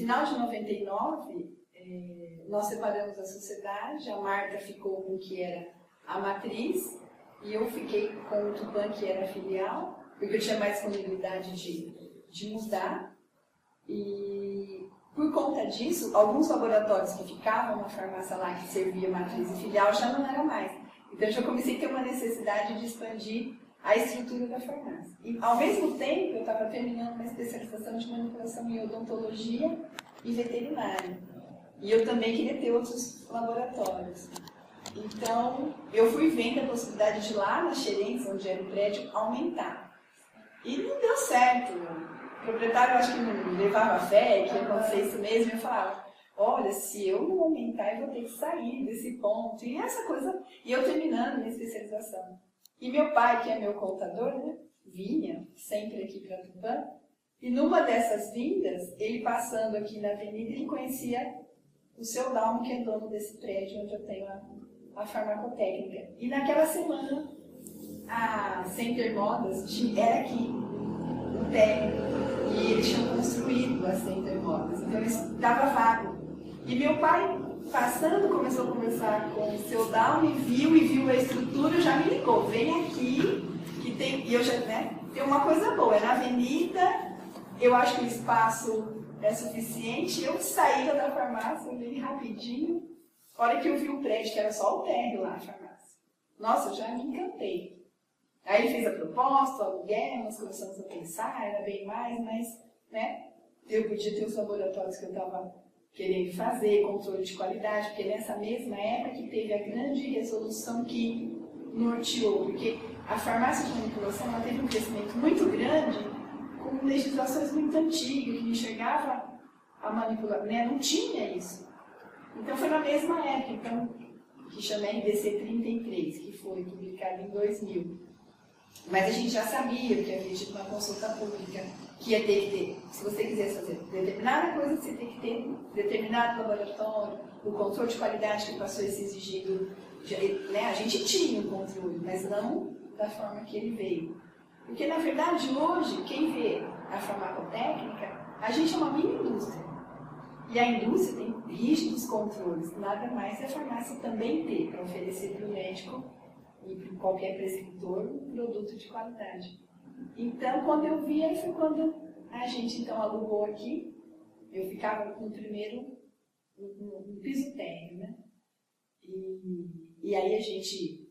final de 99, nós separamos a sociedade, a Marta ficou com o que era a matriz, e eu fiquei com o Tupã, que era a filial, porque eu tinha mais disponibilidade de mudar. E por conta disso, alguns laboratórios que ficavam na farmácia lá, que servia matriz e filial, já não era mais. Então eu já comecei a ter uma necessidade de expandir a estrutura da farmácia. E ao mesmo tempo, eu estava terminando uma especialização de manipulação em odontologia e veterinária. E eu também queria ter outros laboratórios. Então, eu fui vendo a possibilidade de lá na Xerentes, onde era o prédio, aumentar. E não deu certo. O proprietário, eu acho que não levava fé, que ia acontecer isso mesmo. Eu falava, olha, se eu não aumentar, eu vou ter que sair desse ponto. E essa coisa... E eu terminando minha especialização. E meu pai, que é meu contador, né, vinha sempre aqui para Tupã. E numa dessas vindas, ele passando aqui na avenida, ele conhecia o seu Dalmo, que é dono desse prédio onde eu tenho a farmacotécnica. E naquela semana, a Center Modas era aqui, no térreo. E eles tinham construído a Center Modas. Então, isso estava vago. E meu pai, passando, começou a conversar com o seu Dalmo, e viu a estrutura, já me ligou. Vem aqui, que tem... E eu já, né, tem uma coisa boa, é na avenida, eu acho que o espaço é suficiente. Eu saí da farmácia, bem rapidinho. A hora que eu vi o prédio, que era só o térreo lá na farmácia. Nossa, eu já me encantei. Aí ele fez a proposta, o aluguel, nós começamos a pensar, era bem mais, mas, né, eu podia ter os laboratórios que eu estava querendo fazer, controle de qualidade, porque nessa mesma época que teve a grande resolução que norteou, porque a farmácia de manipulação ela teve um crescimento muito grande, com legislações muito antigas, que enxergava a manipulação, né, não tinha isso. Então foi na mesma época, então, que chama RDC 33, que foi publicado em 2000. Mas a gente já sabia, porque havia tido uma consulta pública, que ia ter que ter, se você quisesse fazer determinada coisa, você tem que ter determinado laboratório, o controle de qualidade que passou a ser exigido, né? A gente tinha o controle, mas não da forma que ele veio. Porque, na verdade, hoje, quem vê a farmacotécnica, a gente é uma mini indústria. E a indústria tem rígidos controles, nada mais é a farmácia também ter para oferecer para o médico e para qualquer prescritor um produto de qualidade. Então, quando eu vi, aí foi quando a gente então alugou aqui. Eu ficava no primeiro, no piso térreo, né? E aí a gente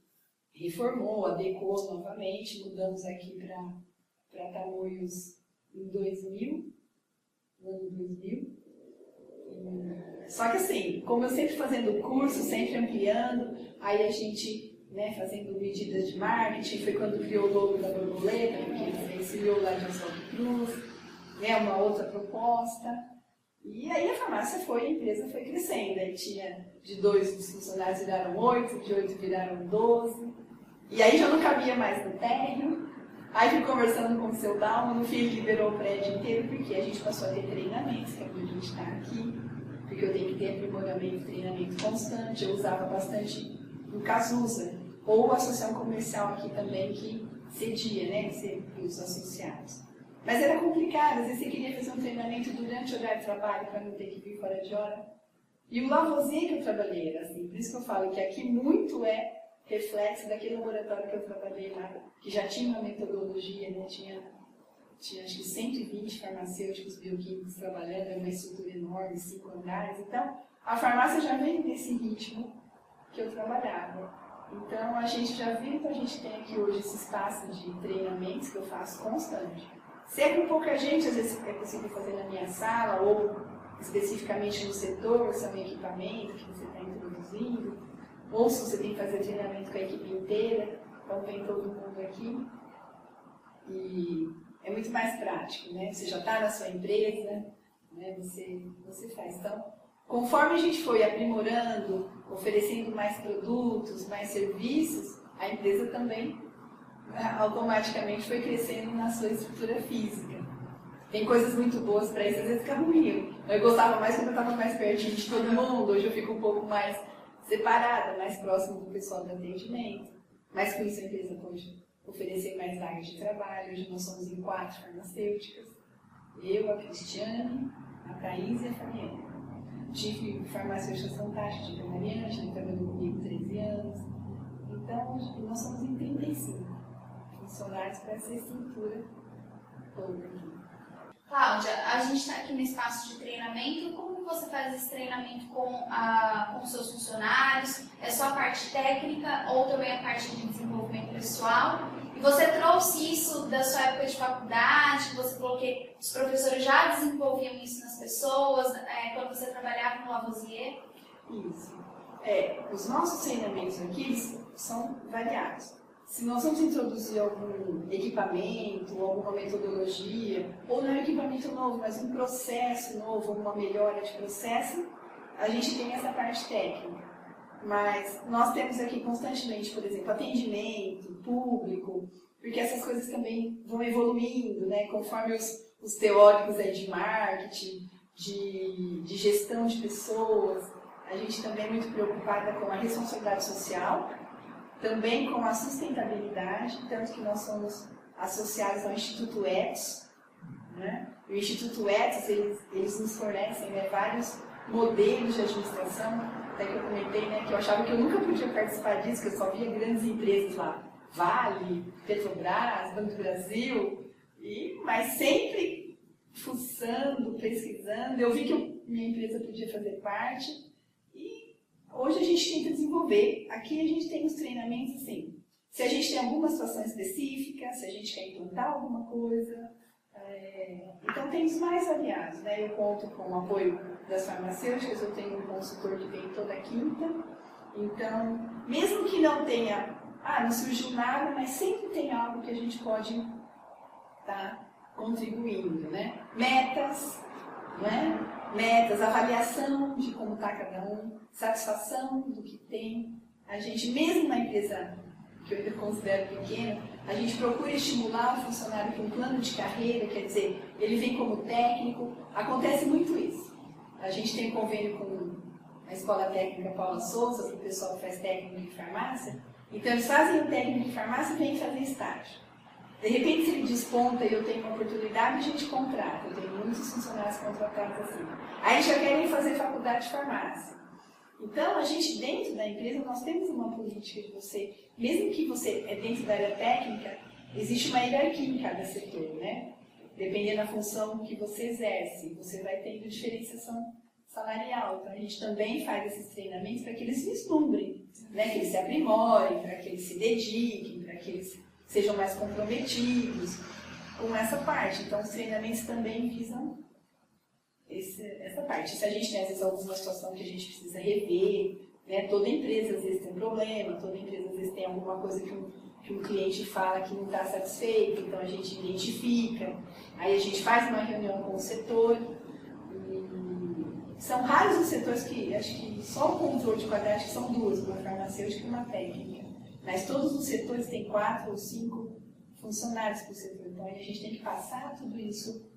reformou, adequou novamente, mudamos aqui para Tamoios em 2000, no ano 2000. Só que assim, como eu sempre fazendo curso, sempre ampliando, aí a gente, né, fazendo medidas de marketing, foi quando criou o logo da borboleta, porque ele venceu lá de Oswaldo Cruz, né, uma outra proposta. E aí a farmácia a empresa foi crescendo. Aí tinha de 2 os funcionários viraram 8, de 8 viraram 12. E aí já não cabia mais no térreo. Aí fui conversando com o seu Dalmo, no fim ele liberou o prédio inteiro, porque a gente passou a ter treinamentos, que é onde a gente está aqui, porque eu tenho que ter aprimoramento, treinamento constante. Eu usava bastante o Casusa, ou a associação comercial aqui também, que cedia, né, os associados. Mas era complicado, às vezes você queria fazer um treinamento durante o horário de trabalho, para não ter que vir fora de hora. E o Lavoisier que eu trabalhei era assim, por isso que eu falo que aqui muito é reflexo daquele laboratório que eu trabalhei lá, que já tinha uma metodologia, né? Tinha acho que 120 farmacêuticos bioquímicos trabalhando, é uma estrutura enorme, 5 andares. Então, a farmácia já veio nesse ritmo que eu trabalhava. Então, a gente já viu, então a gente tem aqui hoje esse espaço de treinamentos que eu faço constante. Se é com pouca gente, às vezes é possível fazer na minha sala, ou especificamente no setor, se é um equipamento que você está introduzindo, ou se você tem que fazer treinamento com a equipe inteira, então vem todo mundo aqui. E é muito mais prático, né? Você já está na sua empresa, né? Você faz. Então, conforme a gente foi aprimorando, oferecendo mais produtos, mais serviços, a empresa também automaticamente foi crescendo na sua estrutura física. Tem coisas muito boas para isso, às vezes fica ruim. Eu gostava mais quando eu estava mais pertinho de todo mundo, hoje eu fico um pouco mais separada, mais próximo do pessoal do atendimento. Mas com isso a empresa pode oferecer mais vagas de trabalho. Hoje nós somos em 4 farmacêuticas. Eu, a Cristiane, a Thaís e a Fabiana. Tive farmacêuticas fantásticas, tive a Mariana, que trabalhou comigo 13 anos. Então, nós somos em 35 funcionários para essa estrutura toda aqui. Cláudia, a gente está aqui no espaço de treinamento. Como você faz esse treinamento com seus funcionários? É só a parte técnica ou também a parte de desenvolvimento pessoal? E você trouxe isso da sua época de faculdade? Você falou que os professores já desenvolviam isso nas pessoas quando você trabalhava no Lavoisier? Isso. Os nossos treinamentos aqui são variados. Se nós vamos introduzir algum equipamento, alguma metodologia, ou não é um equipamento novo, mas um processo novo, uma melhora de processo, a gente tem essa parte técnica. Mas nós temos aqui constantemente, por exemplo, atendimento, público, porque essas coisas também vão evoluindo, né? Conforme os teóricos aí de marketing, de gestão de pessoas. A gente também é muito preocupada com a responsabilidade social, também com a sustentabilidade, tanto que nós somos associados ao Instituto Ethos, né? O Instituto Ethos, eles nos fornecem, né, vários modelos de administração, até que eu comentei, né, que eu achava que eu nunca podia participar disso, que eu só via grandes empresas lá, Vale, Petrobras, Banco do Brasil, mas sempre fuçando, pesquisando, eu vi que minha empresa podia fazer parte. Hoje a gente tenta desenvolver. Aqui a gente tem os treinamentos assim. Se a gente tem alguma situação específica, se a gente quer implantar alguma coisa. Então tem os mais variados, né? Eu conto com o apoio das farmacêuticas, eu tenho um consultor que vem toda quinta. Então, mesmo que não tenha, não surgiu nada, mas sempre tem algo que a gente pode estar contribuindo, né? Metas, né? Metas, avaliação de como está cada um, satisfação do que tem. A gente, mesmo na empresa que eu ainda considero pequena, a gente procura estimular o funcionário com um plano de carreira, quer dizer, ele vem como técnico. Acontece muito isso. A gente tem convênio com a Escola Técnica Paula Souza, para o pessoal que faz técnico de farmácia. Então, eles fazem o técnico de farmácia e vêm fazer estágio. De repente, se ele desponta e eu tenho uma oportunidade, a gente contrata. Eu tenho muitos funcionários contratados assim. Aí já querem fazer faculdade de farmácia. Então, a gente, dentro da empresa, nós temos uma política de você, mesmo que você é dentro da área técnica, existe uma hierarquia em cada setor, né? Dependendo da função que você exerce, você vai tendo diferenciação salarial. Então, a gente também faz esses treinamentos para que eles vislumbrem, né? Que eles se aprimorem, para que eles se dediquem, para que eles sejam mais comprometidos com essa parte. Então, os treinamentos também visam essa parte. Se a gente tem, às vezes, alguma situação que a gente precisa rever, né? Toda empresa, às vezes, tem um problema, toda empresa, às vezes, tem alguma coisa que um cliente fala que não está satisfeito, então a gente identifica, aí a gente faz uma reunião com o setor. São raros os setores que, acho que só o controle de qualidade, que são duas, uma farmacêutica e uma técnica. Mas todos os setores têm 4 ou 5 funcionários por setor, então a gente tem que passar tudo isso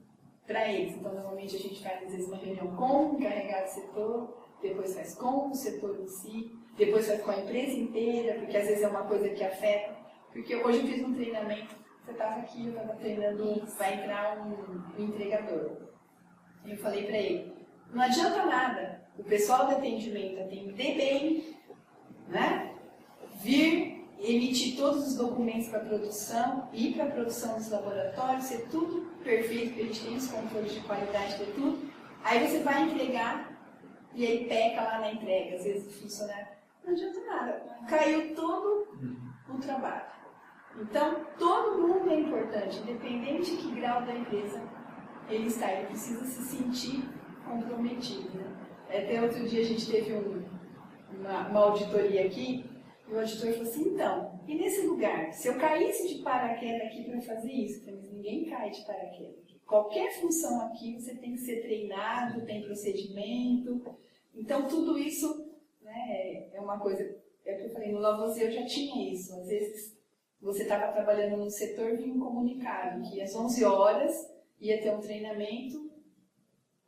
para eles. Então, normalmente a gente faz, às vezes, uma reunião com o encarregado do setor, depois faz com o setor em si, depois faz com a empresa inteira, porque às vezes é uma coisa que afeta. Porque hoje eu fiz um treinamento, você estava aqui, eu estava treinando, vai entrar um entregador. E eu falei para ele, não adianta nada o pessoal do atendimento atender bem, né? Vir emitir todos os documentos para a produção, ir para a produção dos laboratórios, ser tudo perfeito, porque a gente tem os controles de qualidade de tudo. Aí você vai entregar e aí peca lá na entrega. Às vezes o funcionário, não adianta nada, caiu todo o trabalho. Então, todo mundo é importante, independente de que grau da empresa ele está, ele precisa se sentir comprometido. Né? Até outro dia a gente teve uma auditoria aqui, e o auditor falou assim, então, e nesse lugar, se eu caísse de paraquedas aqui para fazer isso, mas ninguém cai de paraquedas. Qualquer função aqui você tem que ser treinado, tem procedimento. Então, tudo isso, né, é uma coisa, é o que eu falei, no Lavoisier eu já tinha isso. Às vezes, você estava trabalhando num setor e vinha um comunicado que às 11 horas ia ter um treinamento,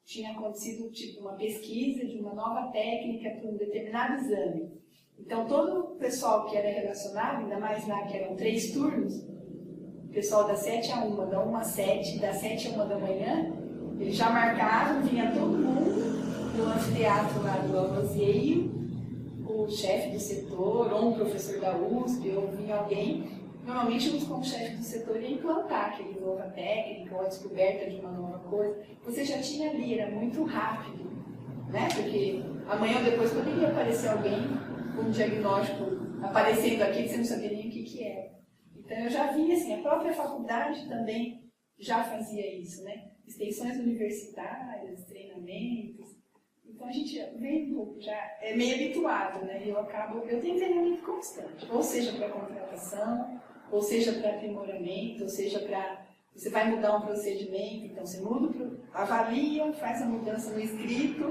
tinha acontecido tipo uma pesquisa de uma nova técnica para um determinado exame. Então, todo o pessoal que era relacionado, ainda mais lá que eram 3 turnos, o pessoal das 7 a 1, da 1 às 7, das 7 a 1 da manhã, Eles já marcaram, vinha todo mundo no anfiteatro lá do Alvazieiro, o chefe do setor, ou um professor da USP, ou vinha alguém. Normalmente, junto com o chefe do setor, ia implantar aquele nova técnica ou a descoberta de uma nova coisa. Você já tinha ali, era muito rápido, né? Porque amanhã ou depois poderia aparecer alguém com um diagnóstico aparecendo aqui que você não sabia nem o que era. Então, eu já vi, assim, a própria faculdade também já fazia isso, né? Extensões universitárias, treinamentos. Então, a gente vem um pouco, já é meio habituado, né? Eu tenho treinamento constante, ou seja, para contratação, ou seja para aprimoramento, ou seja para... Você vai mudar um procedimento, então você muda, avalia, faz a mudança no escrito,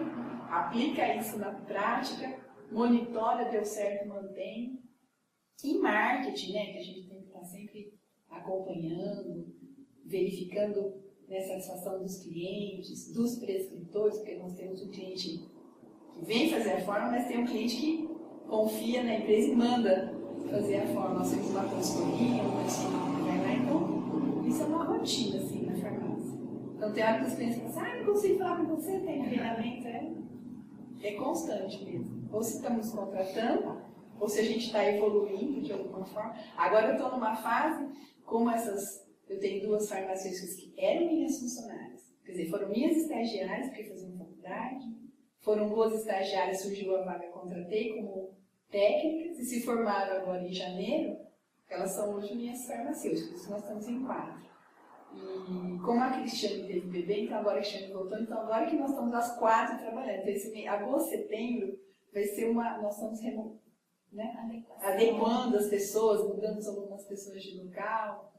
aplica isso na prática, monitora, deu certo, mantém. E marketing, né, que a gente tem que estar sempre acompanhando, verificando a satisfação dos clientes, dos prescritores, porque nós temos um cliente que vem fazer a forma, mas tem um cliente que confia na empresa e manda fazer a forma. Nós temos uma consultoria, um profissional que vai lá, então isso é uma rotina assim, na farmácia. Então tem hora que os clientes falam assim, não consigo falar com você, tem treinamento, é constante mesmo. Ou se estamos contratando, ou se a gente está evoluindo de alguma forma. Agora eu estou numa fase, como eu tenho 2 farmacêuticas que eram minhas funcionárias, quer dizer, foram minhas estagiárias, porque faziam faculdade, foram 2 estagiárias, surgiu a vaga, contratei como técnicas, e se formaram agora em janeiro, elas são hoje minhas farmacêuticas, nós estamos em 4. E como a Cristiane teve bebê, então agora a Cristiane voltou, então agora que nós estamos as 4 trabalhando, então esse agosto, setembro, vai ser nós estamos adequando as pessoas, mudando algumas pessoas de local.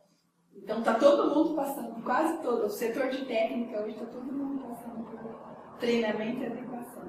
Então está todo mundo passando, quase todo, o setor de técnica hoje está todo mundo passando por treinamento e adequação.